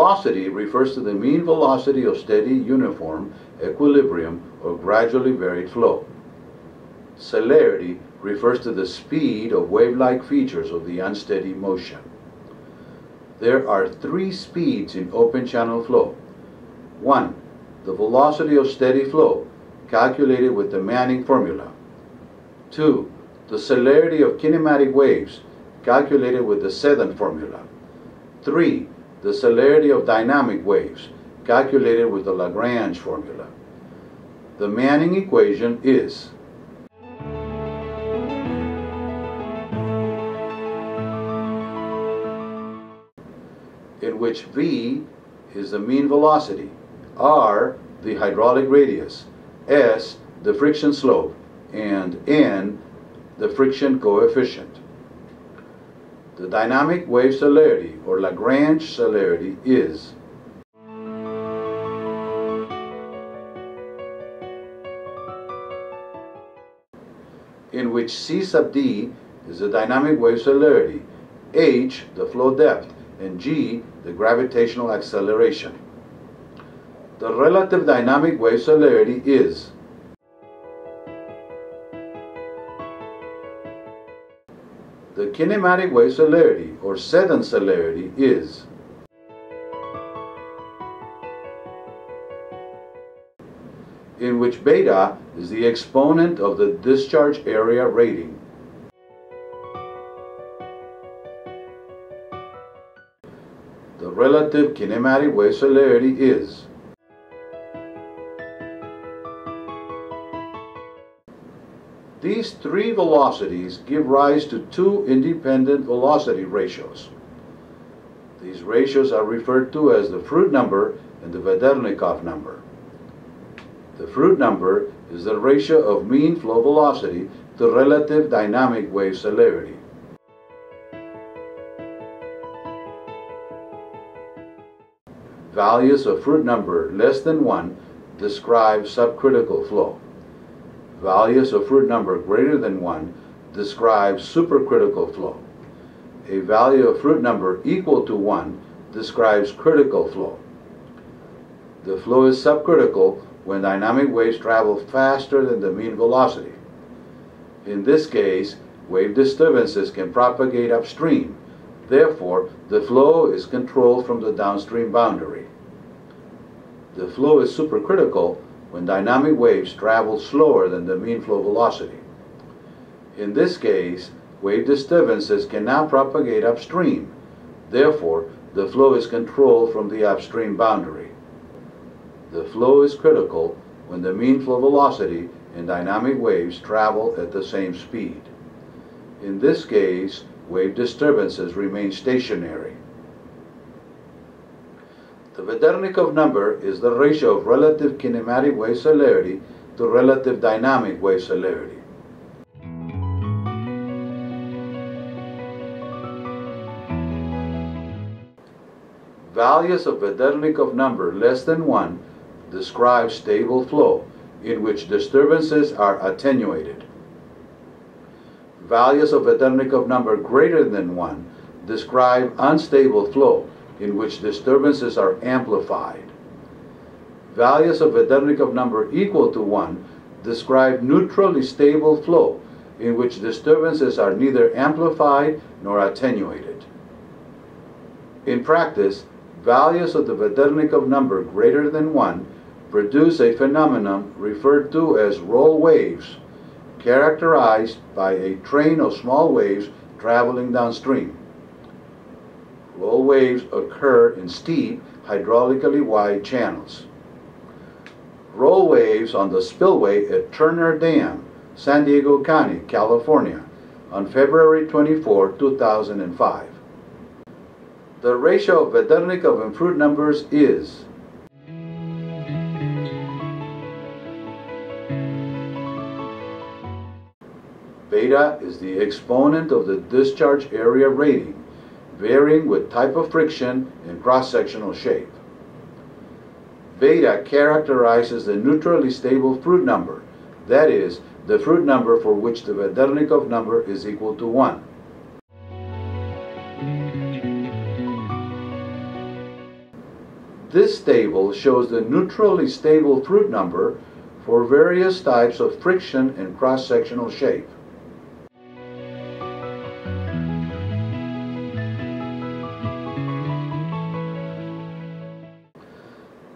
Velocity refers to the mean velocity of steady, uniform, equilibrium, or gradually varied flow. Celerity refers to the speed of wave-like features of the unsteady motion. There are three speeds in open channel flow. 1. The velocity of steady flow, calculated with the Manning formula. 2. The celerity of kinematic waves, calculated with the Seddon formula. 3. The celerity of dynamic waves, calculated with the Lagrange formula. The Manning equation is in which V is the mean velocity, R the hydraulic radius, S the friction slope, and N the friction coefficient. The dynamic wave celerity, or Lagrange celerity, is in which C sub d is the dynamic wave celerity, H the flow depth, and G the gravitational acceleration. The relative dynamic wave celerity is the kinematic wave celerity, or Seddon celerity, is in which beta is the exponent of the discharge area rating. The relative kinematic wave celerity is These three velocities give rise to two independent velocity ratios. These ratios are referred to as the fruit number and the Vedernikov number. The fruit number is the ratio of mean flow velocity to relative dynamic wave celerity. Values of fruit number less than 1 describe subcritical flow. Values of fruit number greater than 1 describe supercritical flow. A value of fruit number equal to 1 describes critical flow. The flow is subcritical when dynamic waves travel faster than the mean velocity. In this case, wave disturbances can propagate upstream. Therefore, the flow is controlled from the downstream boundary. The flow is supercritical when dynamic waves travel slower than the mean flow velocity. In this case, wave disturbances cannot propagate upstream. Therefore, the flow is controlled from the upstream boundary. The flow is critical when the mean flow velocity and dynamic waves travel at the same speed. In this case, wave disturbances remain stationary. The Vedernikov number is the ratio of relative kinematic wave celerity to relative dynamic wave celerity. Values of Vedernikov number less than 1 describe stable flow, in which disturbances are attenuated. Values of Vedernikov number greater than 1 describe unstable flow, in which disturbances are amplified. Values of Vedernikov number equal to 1 describe neutrally stable flow, in which disturbances are neither amplified nor attenuated. In practice, values of the Vedernikov number greater than 1 produce a phenomenon referred to as roll waves, characterized by a train of small waves traveling downstream. Roll waves occur in steep, hydraulically wide channels. Roll waves on the spillway at Turner Dam, San Diego County, California, on February 24, 2005. The ratio of Vedernikov and fruit numbers is beta is the exponent of the discharge area rating, varying with type of friction and cross-sectional shape. Beta characterizes the neutrally stable fruit number, that is, the fruit number for which the Vedernikov number is equal to 1. This table shows the neutrally stable fruit number for various types of friction and cross-sectional shape.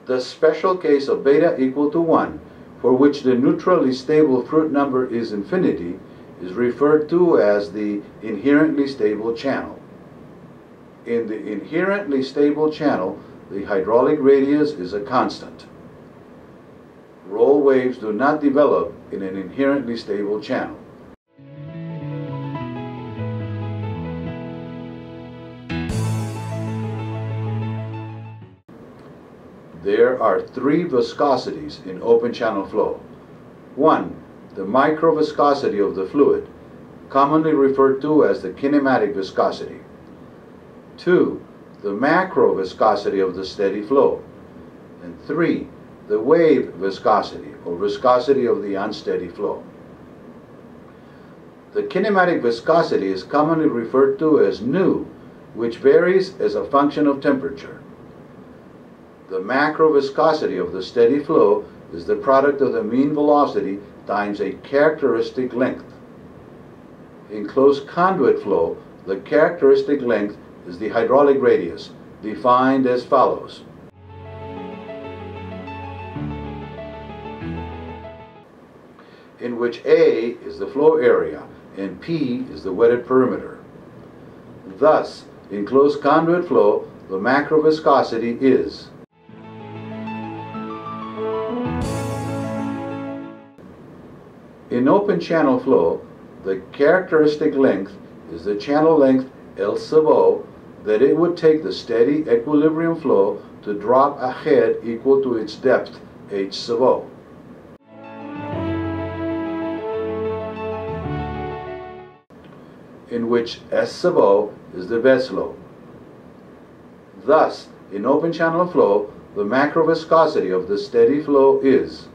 The special case of beta equal to 1, for which the neutrally stable fruit number is infinity, is referred to as the inherently stable channel. In the inherently stable channel, the hydraulic radius is a constant. Roll waves do not develop in an inherently stable channel. There are three viscosities in open channel flow. 1. The microviscosity of the fluid, commonly referred to as the kinematic viscosity. 2. The macroviscosity of the steady flow. And 3. The wave viscosity, or viscosity of the unsteady flow. The kinematic viscosity is commonly referred to as nu, which varies as a function of temperature. The macroviscosity of the steady flow is the product of the mean velocity times a characteristic length. In closed conduit flow, the characteristic length is the hydraulic radius, defined as follows. In which A is the flow area and P is the wetted perimeter. Thus, in closed conduit flow, the macroviscosity is in open channel flow, the characteristic length is the channel length L sub O that it would take the steady equilibrium flow to drop a head equal to its depth H sub O. In which S sub O is the bed slope. Thus, in open channel flow, the macroviscosity of the steady flow is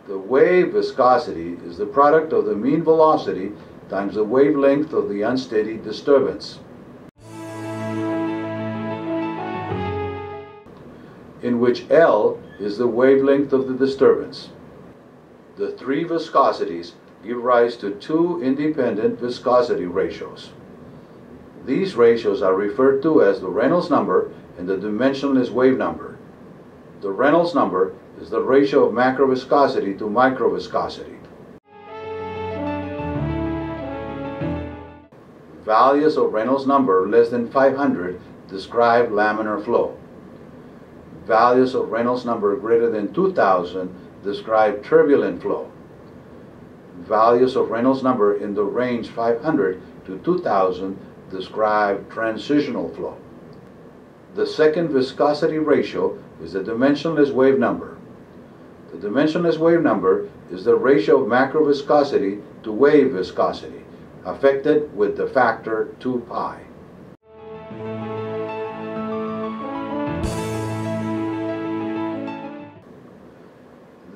the wave viscosity is the product of the mean velocity times the wavelength of the unsteady disturbance. In which L is the wavelength of the disturbance. The three viscosities give rise to two independent viscosity ratios. These ratios are referred to as the Reynolds number and the dimensionless wave number. The Reynolds number is the ratio of macroviscosity to microviscosity. Values of Reynolds number less than 500 describe laminar flow. Values of Reynolds number greater than 2000 describe turbulent flow. Values of Reynolds number in the range 500 to 2000 describe transitional flow. The second viscosity ratio is the dimensionless wave number. The dimensionless wave number is the ratio of macroviscosity to wave viscosity, affected with the factor 2 pi.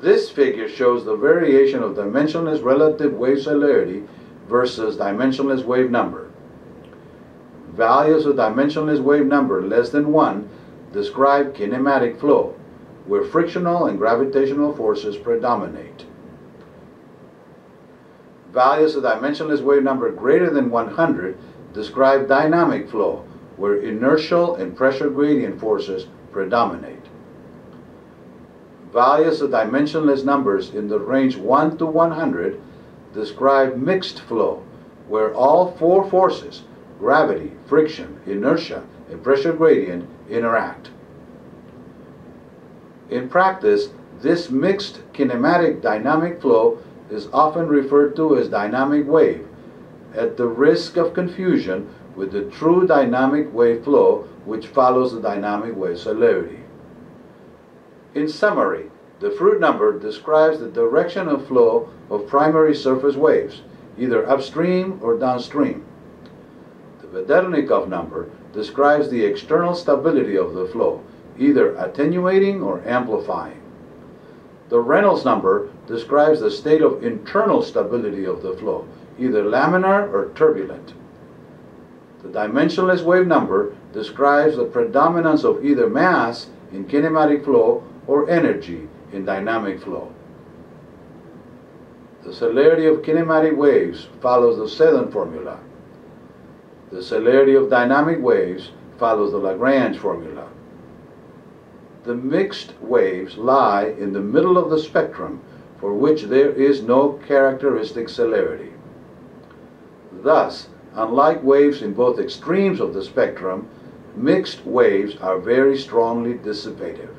This figure shows the variation of dimensionless relative wave celerity versus dimensionless wave number. Values of dimensionless wave number less than 1 describe kinematic flow, where frictional and gravitational forces predominate. Values of dimensionless wave number greater than 100 describe dynamic flow, where inertial and pressure gradient forces predominate. Values of dimensionless numbers in the range 1 to 100 describe mixed flow, where all four forces, gravity, friction, inertia, and pressure gradient, interact. In practice, this mixed kinematic dynamic flow is often referred to as dynamic wave, at the risk of confusion with the true dynamic wave flow which follows the dynamic wave celerity. In summary, the fruit number describes the direction of flow of primary surface waves, either upstream or downstream. The Vedernikoff number describes the external stability of the flow, either attenuating or amplifying. The Reynolds number describes the state of internal stability of the flow, either laminar or turbulent. The dimensionless wave number describes the predominance of either mass in kinematic flow or energy in dynamic flow. The celerity of kinematic waves follows the Seddon formula. The celerity of dynamic waves follows the Lagrange formula. The mixed waves lie in the middle of the spectrum, for which there is no characteristic celerity. Thus, unlike waves in both extremes of the spectrum, mixed waves are very strongly dissipative.